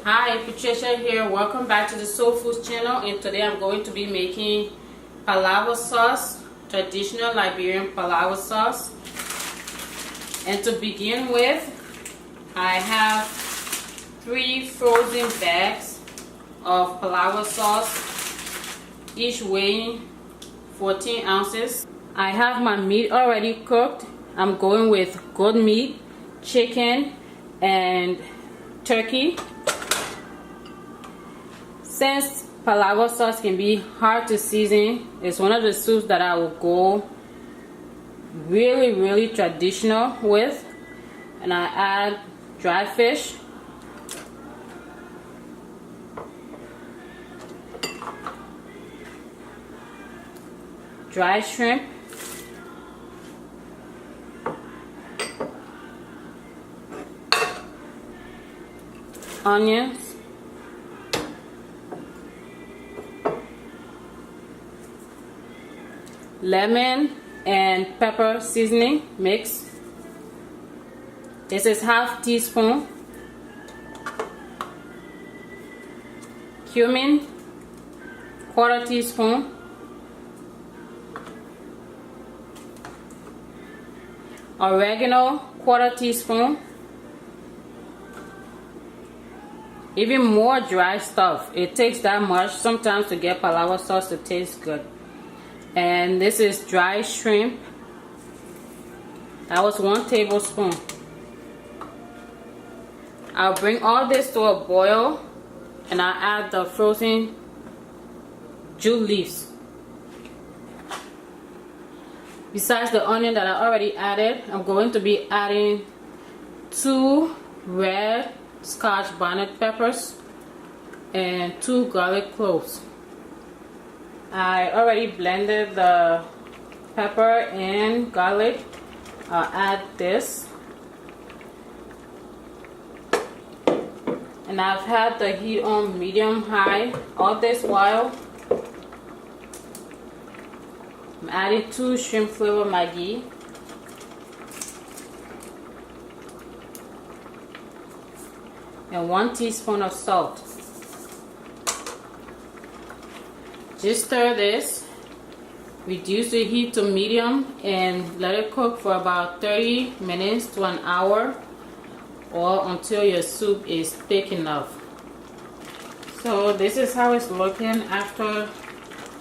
Hi, Patricia here. Welcome back to the SoeFoods channel, and today I'm going to be making palava sauce, traditional Liberian palava sauce. And to begin with, I have 3 frozen bags of palava sauce, each weighing 14 ounces. I have my meat already cooked. I'm going with goat meat, chicken, and turkey. Since palava sauce can be hard to season, it's one of the soups that I will go really traditional with. And I add dry fish, dry shrimp, onions, lemon and pepper seasoning mix. This is half teaspoon. Cumin, quarter teaspoon. Oregano, quarter teaspoon. Even more dry stuff. It takes that much sometimes to get palava sauce to taste good. And this is dry shrimp. That was 1 tablespoon. I'll bring all this to a boil and I'll add the frozen jute leaves. Besides the onion that I already added, I'm going to be adding 2 red Scotch bonnet peppers and 2 garlic cloves. I already blended the pepper and garlic. I'll add this. And I've had the heat on medium-high all this while. I'm adding 2 shrimp flavor Maggi. And 1 teaspoon of salt. Just stir this, reduce the heat to medium, and let it cook for about 30 minutes to an hour, or until your soup is thick enough. So this is how it's looking after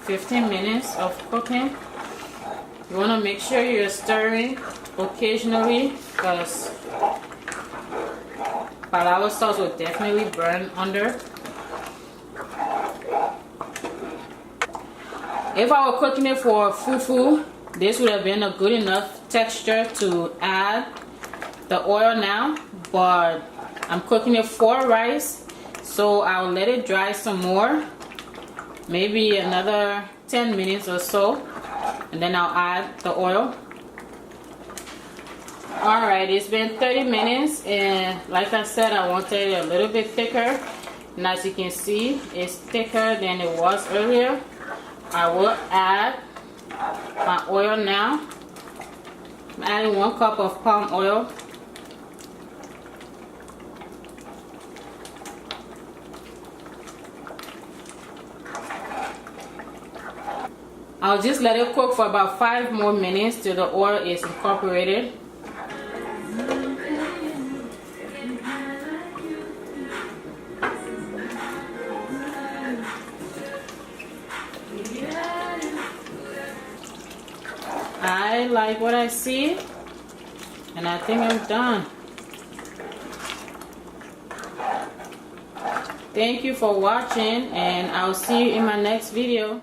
15 minutes of cooking. You want to make sure you're stirring occasionally, because palava sauce will definitely burn under. If I were cooking it for fufu, this would have been a good enough texture to add the oil now, but I'm cooking it for rice, so I'll let it dry some more, maybe another 10 minutes or so, and then I'll add the oil. Alright, it's been 30 minutes, and like I said, I wanted it a little bit thicker, and as you can see, it's thicker than it was earlier. I will add my oil now. I'm adding 1 cup of palm oil. I'll just let it cook for about 5 more minutes till the oil is incorporated. I like what I see, and I think I'm done. Thank you for watching, and I'll see you in my next video.